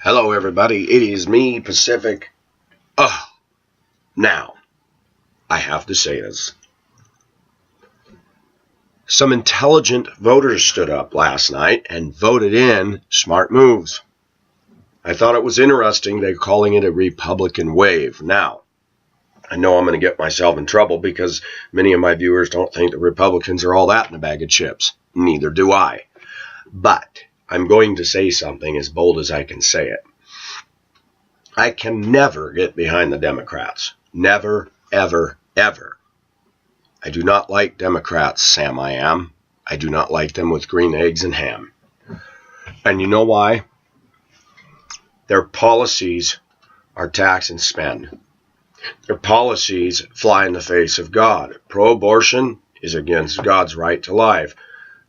Hello, everybody. It is me, Pacific. Now, I have to say this. Some intelligent voters stood up last night and voted in smart moves. I thought it was interesting they're calling it a Republican wave. Now, I know I'm going to get myself in trouble because many of my viewers don't think the Republicans are all that in a bag of chips. Neither do I. But I'm going to say something as bold as I can say it. I can never get behind the Democrats. Never, ever, ever. I do not like Democrats, Sam I am. I do not like them with green eggs and ham. And you know why? Their policies are tax and spend. Their policies fly in the face of God. Pro-abortion is against God's right to life.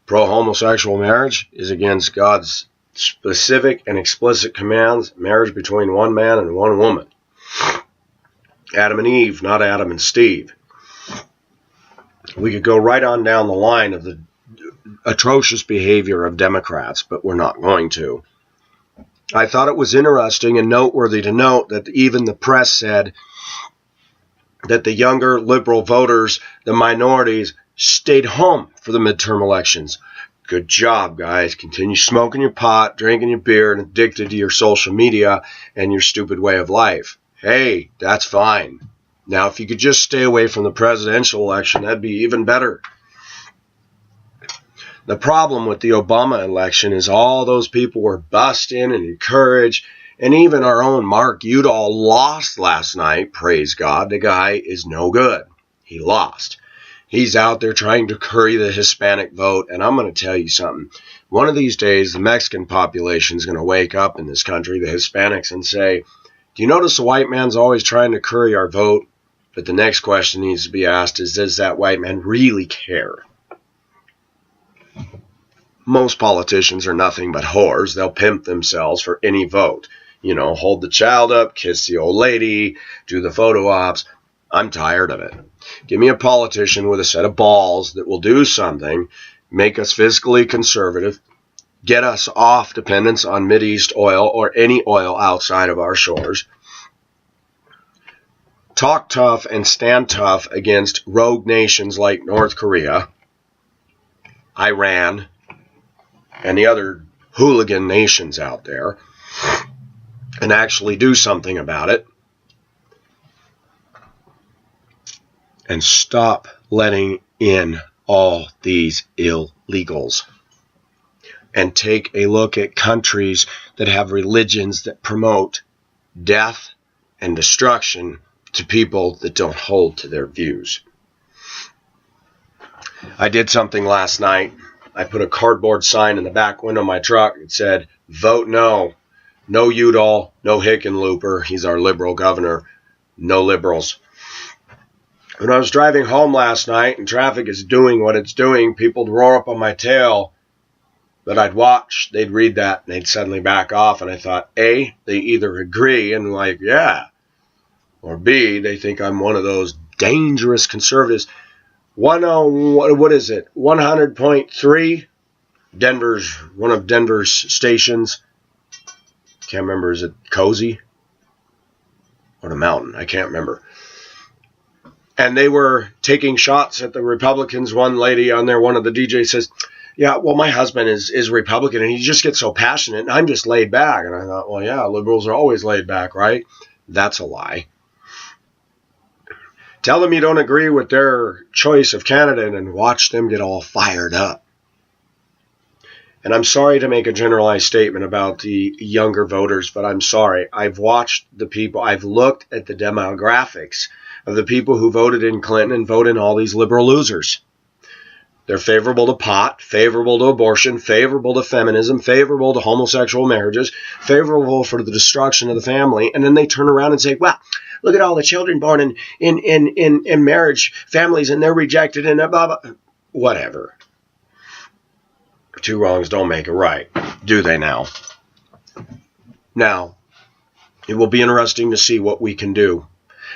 Pro-homosexual marriage is against God's specific and explicit commands, marriage between one man and one woman. Adam and Eve, not Adam and Steve. We could go right on down the line of the atrocious behavior of Democrats, but we're not going to. I thought it was interesting and noteworthy to note that even the press said that the younger liberal voters, the minorities, stayed home for the midterm elections. Good job, guys. Continue smoking your pot, drinking your beer, and addicted to your social media and your stupid way of life. Hey, that's fine. Now, if you could just stay away from the presidential election, that'd be even better. The problem with the Obama election is all those people were bussed in and encouraged, and even our own Mark Udall lost last night. Praise God, the guy is no good. He lost. He's out there trying to curry the Hispanic vote, and I'm going to tell you something. One of these days, the Mexican population is going to wake up in this country, the Hispanics, and say, do you notice the white man's always trying to curry our vote? But the next question needs to be asked is, does that white man really care? Most politicians are nothing but whores. They'll pimp themselves for any vote. You know, hold the child up, kiss the old lady, do the photo ops. I'm tired of it. Give me a politician with a set of balls that will do something, make us fiscally conservative, get us off dependence on Mideast oil or any oil outside of our shores, talk tough and stand tough against rogue nations like North Korea, Iran, and the other hooligan nations out there, and actually do something about it. And stop letting in all these illegals. And take a look at countries that have religions that promote death and destruction to people that don't hold to their views. I did something last night. I put a cardboard sign in the back window of my truck. It said, vote no. No Udall, no Hickenlooper. He's our liberal governor. No liberals. When I was driving home last night and traffic is doing what it's doing, people would roar up on my tail that I'd watch. They'd read that and they'd suddenly back off. And I thought, A, they either agree and like, yeah, or B, they think I'm one of those dangerous conservatives. What is it? 100.3? Denver's, one of Denver's stations. Can't remember, is it Cozy? Or the Mountain? I can't remember. And they were taking shots at the Republicans. One lady on there, one of the DJs says, yeah, well, my husband is Republican, and he just gets so passionate, and I'm just laid back. And I thought, well, yeah, liberals are always laid back, right? That's a lie. Tell them you don't agree with their choice of candidate and watch them get all fired up. And I'm sorry to make a generalized statement about the younger voters, but I'm sorry. I've watched the people, I've looked at the demographics of the people who voted in Clinton and vote in all these liberal losers. They're favorable to pot, favorable to abortion, favorable to feminism, favorable to homosexual marriages, favorable for the destruction of the family, and then they turn around and say, well, look at all the children born in marriage families, and they're rejected, and blah, blah. Whatever. Two wrongs don't make a right, do they now? Now, it will be interesting to see what we can do,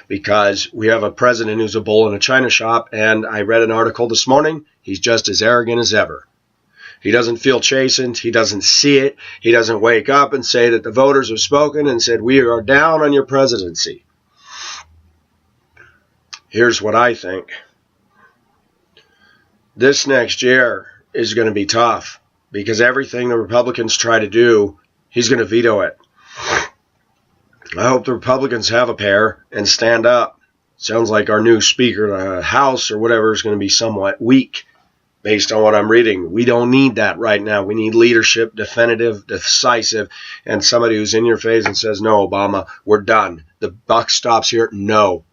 because we have a president who's a bull in a china shop, and I read an article this morning. He's just as arrogant as ever. He doesn't feel chastened. He doesn't see it. He doesn't wake up and say that the voters have spoken and said, we are down on your presidency. Here's what I think. This next year is going to be tough because everything the Republicans try to do, he's going to veto it. I hope the Republicans have a pair and stand up. Sounds like our new Speaker of the House or whatever is going to be somewhat weak based on what I'm reading. We don't need that right now. We need leadership, definitive, decisive, and somebody who's in your face and says, no, Obama, we're done. The buck stops here. No.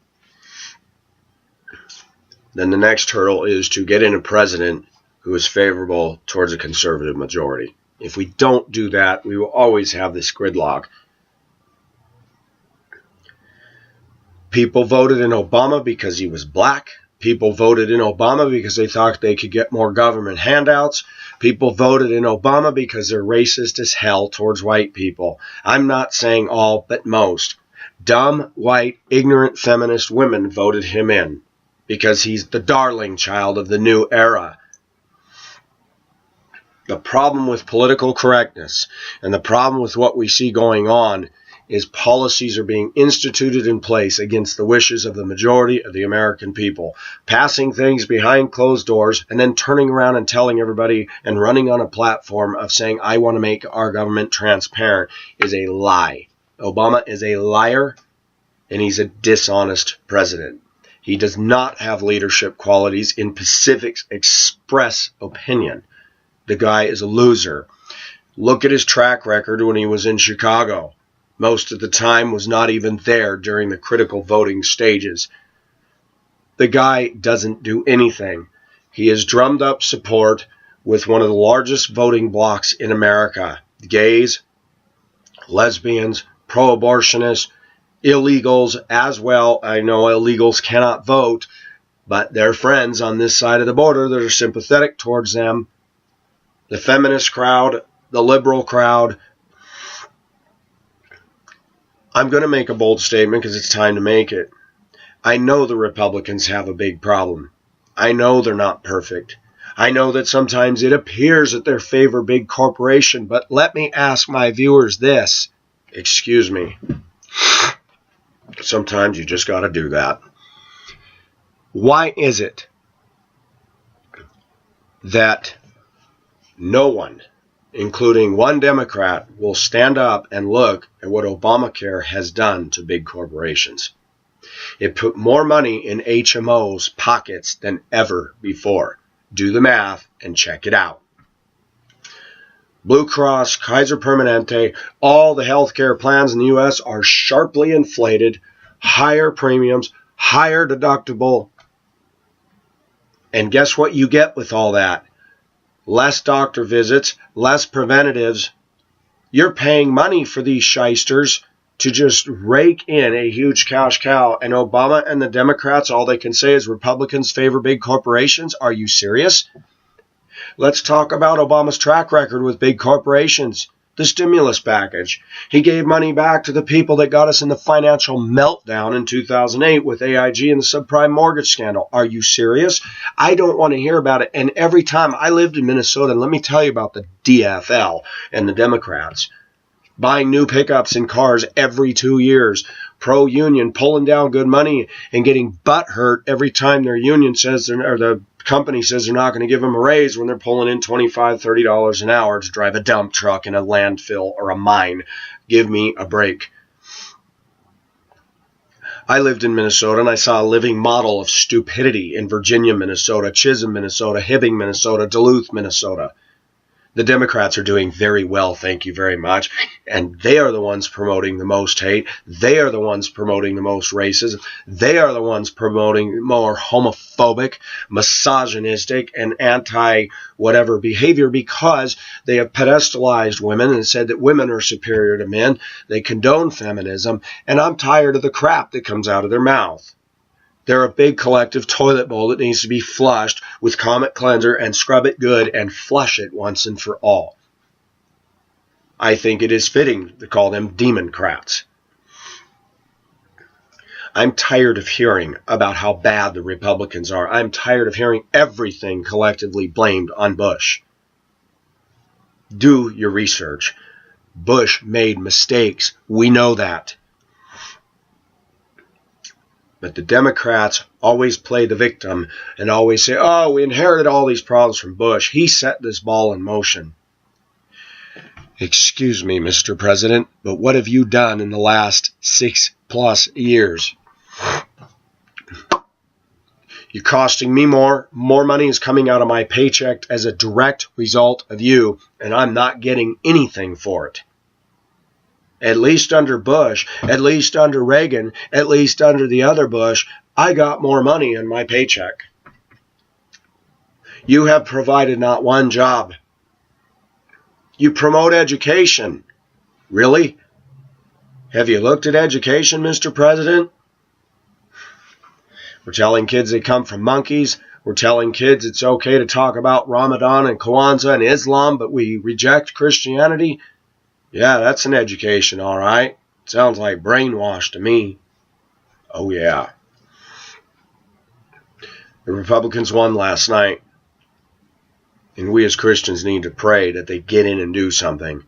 Then the next hurdle is to get in a president who is favorable towards a conservative majority. If we don't do that, we will always have this gridlock. People voted in Obama because he was black. People voted in Obama because they thought they could get more government handouts. People voted in Obama because they're racist as hell towards white people. I'm not saying all, but most. Dumb, white, ignorant feminist women voted him in because he's the darling child of the new era. The problem with political correctness and the problem with what we see going on is policies are being instituted in place against the wishes of the majority of the American people. Passing things behind closed doors and then turning around and telling everybody and running on a platform of saying, I want to make our government transparent is a lie. Obama is a liar and he's a dishonest president. He does not have leadership qualities in Pacific Express opinion. The guy is a loser. Look at his track record when he was in Chicago. Most of the time was not even there during the critical voting stages. The guy doesn't do anything. He has drummed up support with one of the largest voting blocs in America. Gays, lesbians, pro-abortionists, illegals as well. I know illegals cannot vote, but they're friends on this side of the border that are sympathetic towards them. The feminist crowd, the liberal crowd. I'm going to make a bold statement because it's time to make it. I know the Republicans have a big problem. I know they're not perfect. I know that sometimes it appears that they favor big corporation, but let me ask my viewers this. Excuse me. Sometimes you just got to do that. Why is it that no one, including one Democrat, will stand up and look at what Obamacare has done to big corporations? It put more money in HMO's pockets than ever before. Do the math and check it out. Blue Cross, Kaiser Permanente, all the healthcare plans in the U.S. are sharply inflated, higher premiums, higher deductible. And guess what you get with all that? Less doctor visits, less preventatives. You're paying money for these shysters to just rake in a huge cash cow. And Obama and the Democrats, all they can say is Republicans favor big corporations. Are you serious? Let's talk about Obama's track record with big corporations. The stimulus package. He gave money back to the people that got us in the financial meltdown in 2008 with AIG and the subprime mortgage scandal. Are you serious? I don't want to hear about it. And every time I lived in Minnesota, and let me tell you about the DFL and the Democrats buying new pickups and cars every 2 years, pro-union, pulling down good money and getting butthurt every time their union says or the company says they're not going to give them a raise when they're pulling in $25, $30 an hour to drive a dump truck in a landfill or a mine. Give me a break. I lived in Minnesota and I saw a living model of stupidity in Virginia, Minnesota, Chisholm, Minnesota, Hibbing, Minnesota, Duluth, Minnesota. The Democrats are doing very well, thank you very much. And they are the ones promoting the most hate. They are the ones promoting the most racism. They are the ones promoting more homophobic, misogynistic, and anti-whatever behavior because they have pedestalized women and said that women are superior to men. They condone feminism. And I'm tired of the crap that comes out of their mouth. They're a big collective toilet bowl that needs to be flushed with Comet Cleanser and scrub it good and flush it once and for all. I think it is fitting to call them Democrats. I'm tired of hearing about how bad the Republicans are. I'm tired of hearing everything collectively blamed on Bush. Do your research. Bush made mistakes. We know that. But the Democrats always play the victim and always say, oh, we inherited all these problems from Bush. He set this ball in motion. Excuse me, Mr. President, but what have you done in the last 6+ years? You're costing me more. More money is coming out of my paycheck as a direct result of you, and I'm not getting anything for it. At least under Bush, at least under Reagan, at least under the other Bush, I got more money in my paycheck. You have provided not one job. You promote education. Really? Have you looked at education, Mr. President? We're telling kids they come from monkeys. We're telling kids it's okay to talk about Ramadan and Kwanzaa and Islam, but we reject Christianity. Yeah, that's an education, all right. Sounds like brainwash to me. Oh, yeah. The Republicans won last night. And we as Christians need to pray that they get in and do something.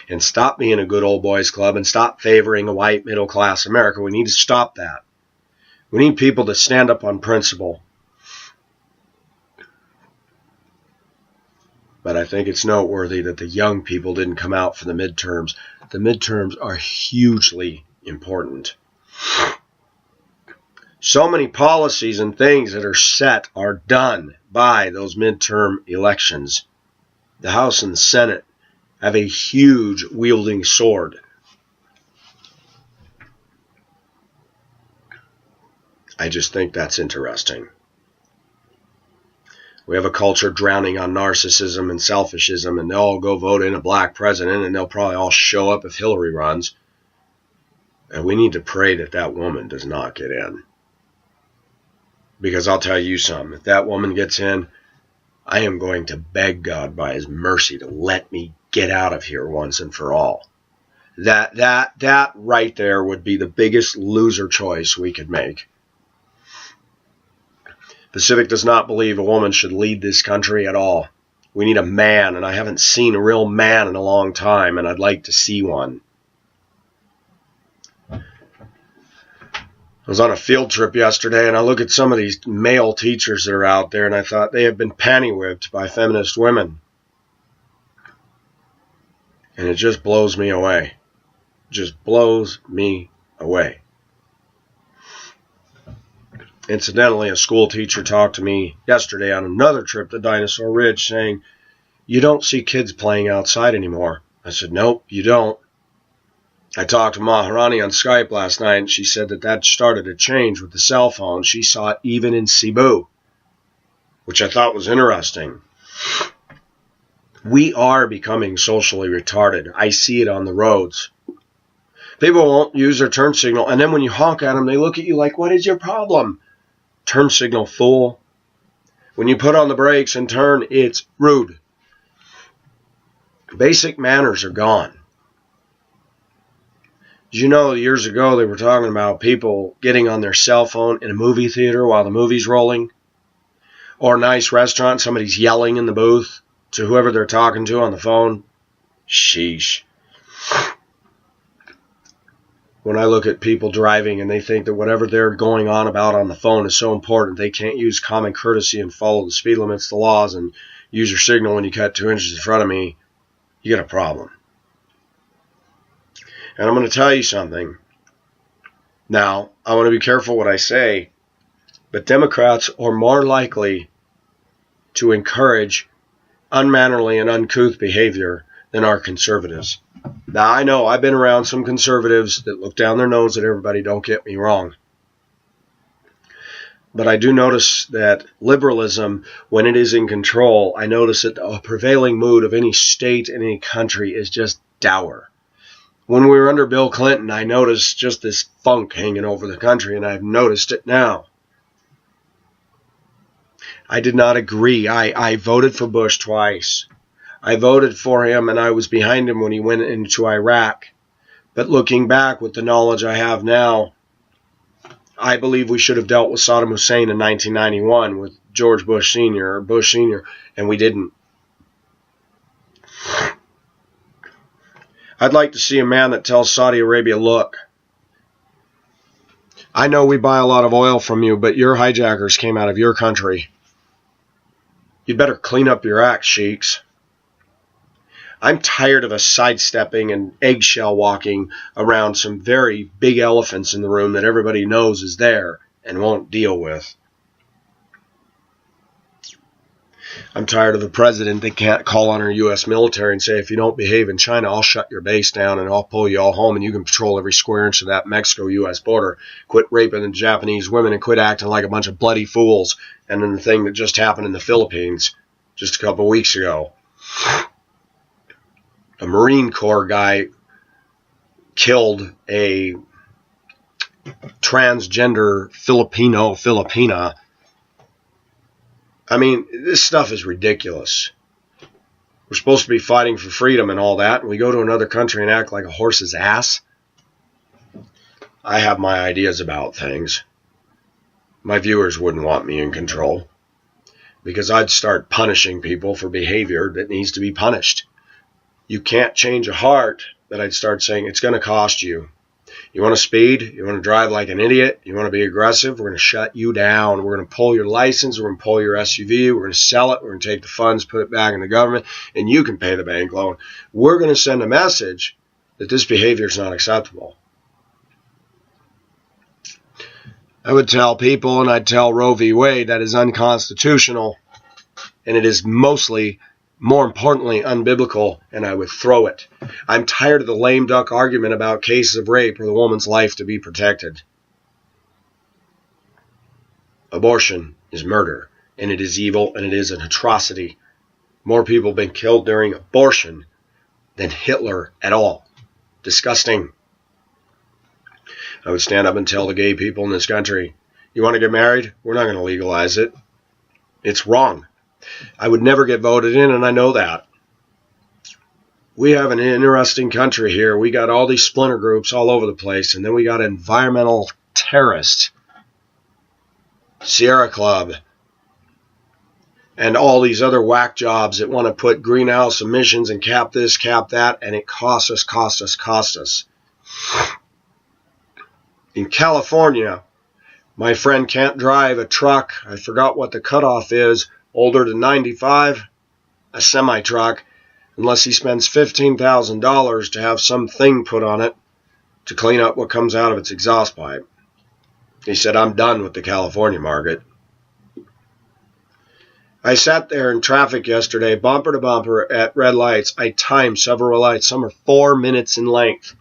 And stop being a good old boys club and stop favoring a white middle-class America. We need to stop that. We need people to stand up on principle. But I think it's noteworthy that the young people didn't come out for the midterms. The midterms are hugely important. So many policies and things that are set are done by those midterm elections. The House and the Senate have a huge wielding sword. I just think that's interesting. We have a culture drowning on narcissism and selfishism, and they'll all go vote in a black president, and they'll probably all show up if Hillary runs. And we need to pray that that woman does not get in. Because I'll tell you something, if that woman gets in, I am going to beg God by his mercy to let me get out of here once and for all. That right there would be the biggest loser choice we could make. Pacific does not believe a woman should lead this country at all. We need a man, and I haven't seen a real man in a long time, and I'd like to see one. I was on a field trip yesterday, and I look at some of these male teachers that are out there, and I thought they have been panty-whipped by feminist women. And it just blows me away. Just blows me away. Incidentally, a school teacher talked to me yesterday on another trip to Dinosaur Ridge saying, you don't see kids playing outside anymore. I said, nope, you don't. I talked to Maharani on Skype last night, and she said that started to change with the cell phone. She saw it even in Cebu, which I thought was interesting. We are becoming socially retarded. I see it on the roads. People won't use their turn signal, and then when you honk at them, they look at you like, what is your problem? Turn signal, fool. When you put on the brakes and turn, it's rude. Basic manners are gone. Did you know years ago they were talking about people getting on their cell phone in a movie theater while the movie's rolling? Or a nice restaurant, somebody's yelling in the booth to whoever they're talking to on the phone? Sheesh. When I look at people driving and they think that whatever they're going on about on the phone is so important, they can't use common courtesy and follow the speed limits, the laws, and use your signal when you cut 2 inches in front of me, you got a problem. And I'm going to tell you something. Now, I want to be careful what I say, but Democrats are more likely to encourage unmannerly and uncouth behavior than are conservatives. Now, I know I've been around some conservatives that look down their nose at everybody, don't get me wrong. But I do notice that liberalism, when it is in control, I notice that the prevailing mood of any state and any country is just dour. When we were under Bill Clinton, I noticed just this funk hanging over the country, and I've noticed it now. I did not agree. I voted for Bush twice. I voted for him, and I was behind him when he went into Iraq. But looking back with the knowledge I have now, I believe we should have dealt with Saddam Hussein in 1991 with George Bush Sr. and we didn't. I'd like to see a man that tells Saudi Arabia, look, I know we buy a lot of oil from you, but your hijackers came out of your country. You'd better clean up your act, sheiks. I'm tired of us sidestepping and eggshell walking around some very big elephants in the room that everybody knows is there and won't deal with. I'm tired of a president that can't call on our U.S. military and say, if you don't behave in China, I'll shut your base down and I'll pull you all home and you can patrol every square inch of that Mexico-U.S. border. Quit raping the Japanese women and quit acting like a bunch of bloody fools. And then the thing that just happened in the Philippines just a couple of weeks ago. A Marine Corps guy killed a transgender Filipina. I mean, this stuff is ridiculous. We're supposed to be fighting for freedom and all that, and we go to another country and act like a horse's ass. I have my ideas about things. My viewers wouldn't want me in control, because I'd start punishing people for behavior that needs to be punished. You can't change a heart that I'd start saying, it's going to cost you. You want to speed? You want to drive like an idiot? You want to be aggressive? We're going to shut you down. We're going to pull your license. We're going to pull your SUV. We're going to sell it. We're going to take the funds, put it back in the government, and you can pay the bank loan. We're going to send a message that this behavior is not acceptable. I would tell people, and I'd tell Roe v. Wade, that is unconstitutional, and it is mostly, more importantly, unbiblical, and I would throw it. I'm tired of the lame duck argument about cases of rape or the woman's life to be protected. Abortion is murder, and it is evil, and it is an atrocity. More people have been killed during abortion than Hitler at all. Disgusting. I would stand up and tell the gay people in this country, you want to get married? We're not going to legalize it. It's wrong. I would never get voted in, and I know that. We have an interesting country here. We got all these splinter groups all over the place, and then we got environmental terrorists, Sierra Club, and all these other whack jobs that want to put greenhouse emissions and cap this, cap that, and it costs us. In California, my friend can't drive a truck. I forgot what the cutoff is. Older than 95, a semi-truck, unless he spends $15,000 to have something put on it to clean up what comes out of its exhaust pipe. He said, I'm done with the California market. I sat there in traffic yesterday, bumper to bumper at red lights. I timed several lights. Some are 4 minutes in length,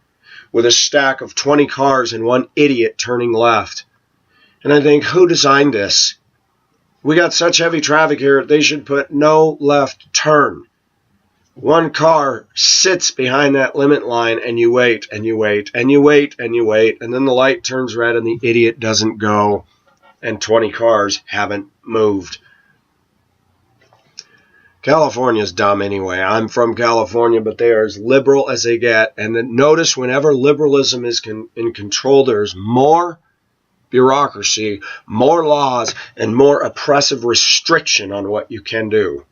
with a stack of 20 cars and one idiot turning left. And I think, who designed this? We got such heavy traffic here, they should put no left turn. One car sits behind that limit line, and you wait, and you wait, and you wait, and you wait, and then the light turns red and the idiot doesn't go, and 20 cars haven't moved. California's dumb anyway. I'm from California, but they are as liberal as they get. And then notice whenever liberalism is in control, there's more bureaucracy, more laws, and more oppressive restriction on what you can do.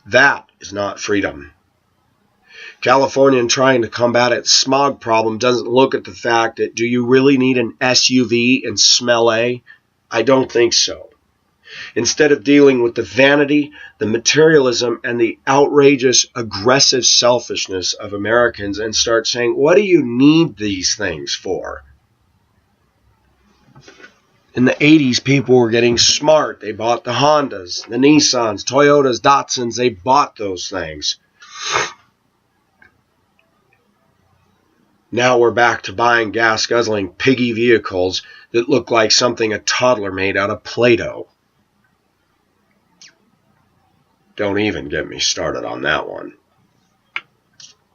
That is not freedom. California, in trying to combat its smog problem, doesn't look at the fact that, do you really need an SUV and smell A? I don't think so. Instead of dealing with the vanity, the materialism, and the outrageous, aggressive selfishness of Americans, and start saying, what do you need these things for? In the 80s, people were getting smart. They bought the Hondas, the Nissans, Toyotas, Datsuns. They bought those things. Now we're back to buying gas-guzzling piggy vehicles that look like something a toddler made out of Play-Doh. Don't even get me started on that one.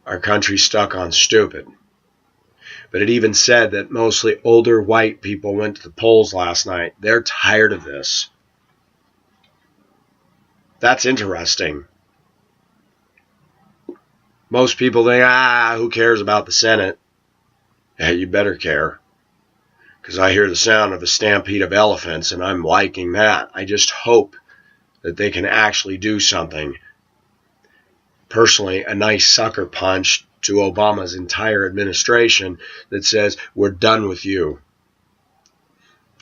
Our country's stuck on stupid. But it even said that mostly older white people went to the polls last night. They're tired of this. That's interesting. Most people think, who cares about the Senate? Hey, you better care. Because I hear the sound of a stampede of elephants, and I'm liking that. I just hope that they can actually do something. Personally, a nice sucker punch to Obama's entire administration that says, we're done with you.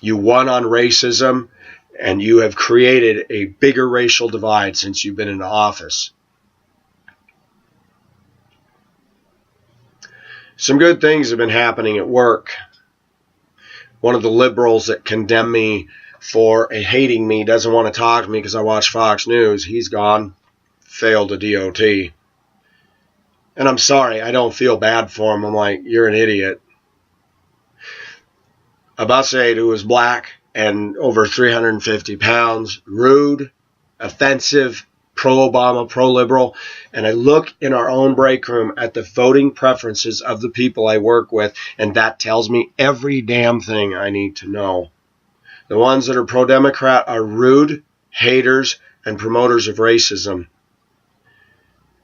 You won on racism, and you have created a bigger racial divide since you've been in office. Some good things have been happening at work. One of the liberals that condemned me for hating me doesn't want to talk to me because I watch Fox News. He's gone. Failed a DOT. And I'm sorry, I don't feel bad for him. I'm like, you're an idiot. A bus aide who was black and over 350 pounds, rude, offensive, pro-Obama, pro-liberal, and I look in our own break room at the voting preferences of the people I work with, and that tells me every damn thing I need to know. The ones that are pro-Democrat are rude, haters, and promoters of racism.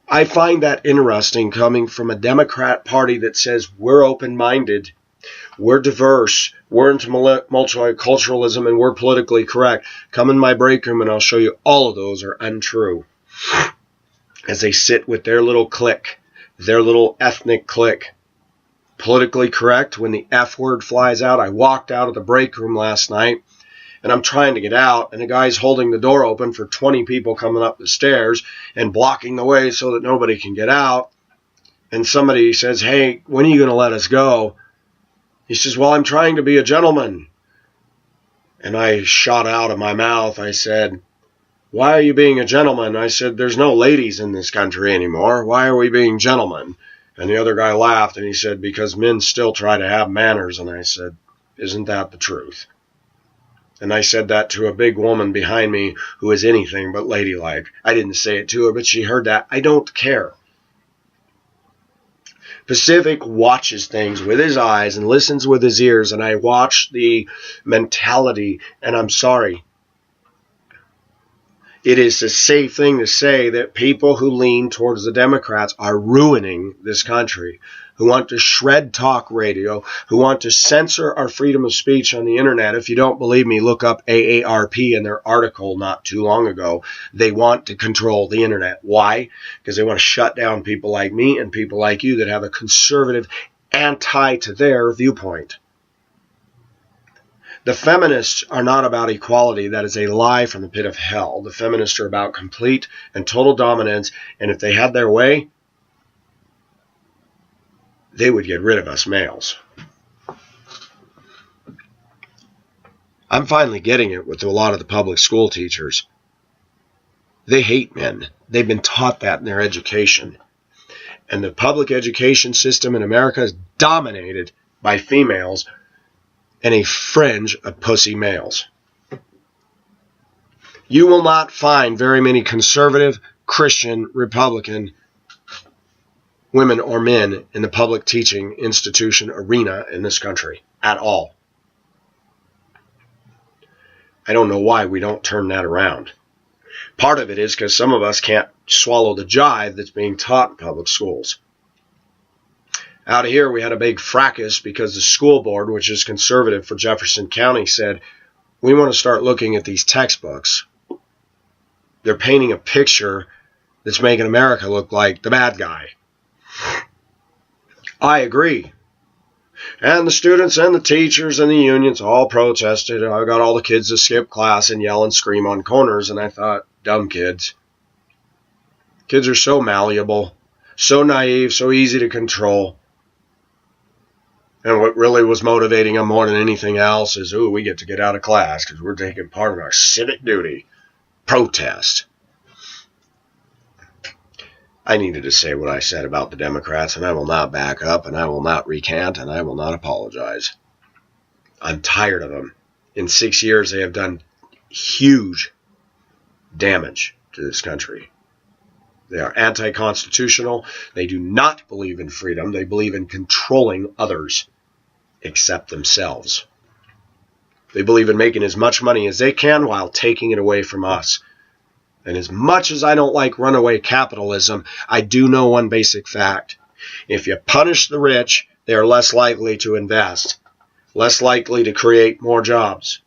I find that interesting coming from a Democrat Party that says we're open-minded, we're diverse, we're into multiculturalism, and we're politically correct. Come in my break room and I'll show you all of those are untrue. As they sit with their little clique, their little ethnic clique. Politically correct, when the F word flies out. I walked out of the break room last night and I'm trying to get out, and the guy's holding the door open for 20 people coming up the stairs and blocking the way so that nobody can get out. And somebody says, hey, when are you going to let us go? He says, well, I'm trying to be a gentleman. And I shot out of my mouth. I said, why are you being a gentleman? I said, there's no ladies in this country anymore. Why are we being gentlemen? And the other guy laughed and he said, because men still try to have manners. And I said, isn't that the truth? And I said that to a big woman behind me who is anything but ladylike. I didn't say it to her, but she heard that. I don't care. Pacific watches things with his eyes and listens with his ears, and I watch the mentality, and I'm sorry. It is a safe thing to say that people who lean towards the Democrats are ruining this country, who want to shred talk radio, who want to censor our freedom of speech on the internet. If you don't believe me, look up AARP in their article not too long ago. They want to control the internet. Why? Because they want to shut down people like me and people like you that have a conservative anti to their viewpoint. The feminists are not about equality. That is a lie from the pit of hell. The feminists are about complete and total dominance, and if they had their way, they would get rid of us males. I'm finally getting it with a lot of the public school teachers. They hate men. They've been taught that in their education. And the public education system in America is dominated by females and a fringe of pussy males. You will not find very many conservative, Christian, Republican women or men in the public teaching institution arena in this country at all. I don't know why we don't turn that around. Part of it is because some of us can't swallow the jive that's being taught in public schools. Out of here, we had a big fracas because the school board, which is conservative for Jefferson County, said, we want to start looking at these textbooks. They're painting a picture that's making America look like the bad guy. I agree. And the students and the teachers and the unions all protested. I got all the kids to skip class and yell and scream on corners, and I thought, dumb kids. Kids are so malleable, so naive, so easy to control. And what really was motivating them more than anything else is, ooh, we get to get out of class because we're taking part in our civic duty. Protest. I needed to say what I said about the Democrats, and I will not back up, and I will not recant, and I will not apologize. I'm tired of them. In 6 years, they have done huge damage to this country. They are anti-constitutional. They do not believe in freedom. They believe in controlling others, except themselves. They believe in making as much money as they can while taking it away from us. And as much as I don't like runaway capitalism, I do know one basic fact. If you punish the rich, they are less likely to invest, less likely to create more jobs.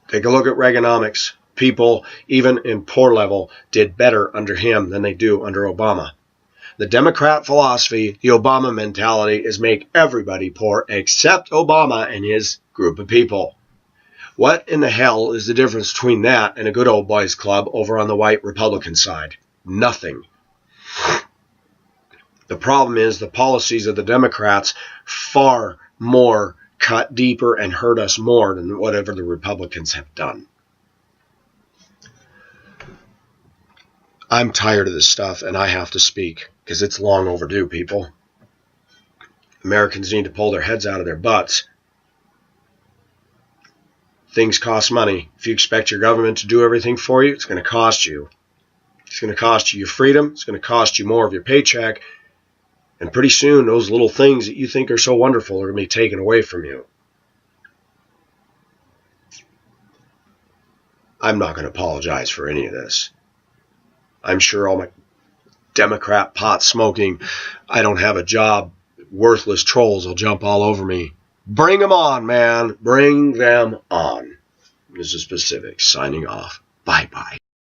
Take a look at Reaganomics. People, even in poor level, did better under him than they do under Obama. The Democrat philosophy, the Obama mentality, is make everybody poor except Obama and his group of people. What in the hell is the difference between that and a good old boys club over on the white Republican side? Nothing. The problem is the policies of the Democrats far more cut deeper and hurt us more than whatever the Republicans have done. I'm tired of this stuff, and I have to speak, because it's long overdue, people. Americans need to pull their heads out of their butts. Things cost money. If you expect your government to do everything for you, it's going to cost you. It's going to cost you your freedom. It's going to cost you more of your paycheck. And pretty soon, those little things that you think are so wonderful are going to be taken away from you. I'm not going to apologize for any of this. I'm sure all my Democrat pot smoking, I don't have a job, worthless trolls will jump all over me. Bring them on, man. Bring them on. This is Pacific signing off. Bye-bye.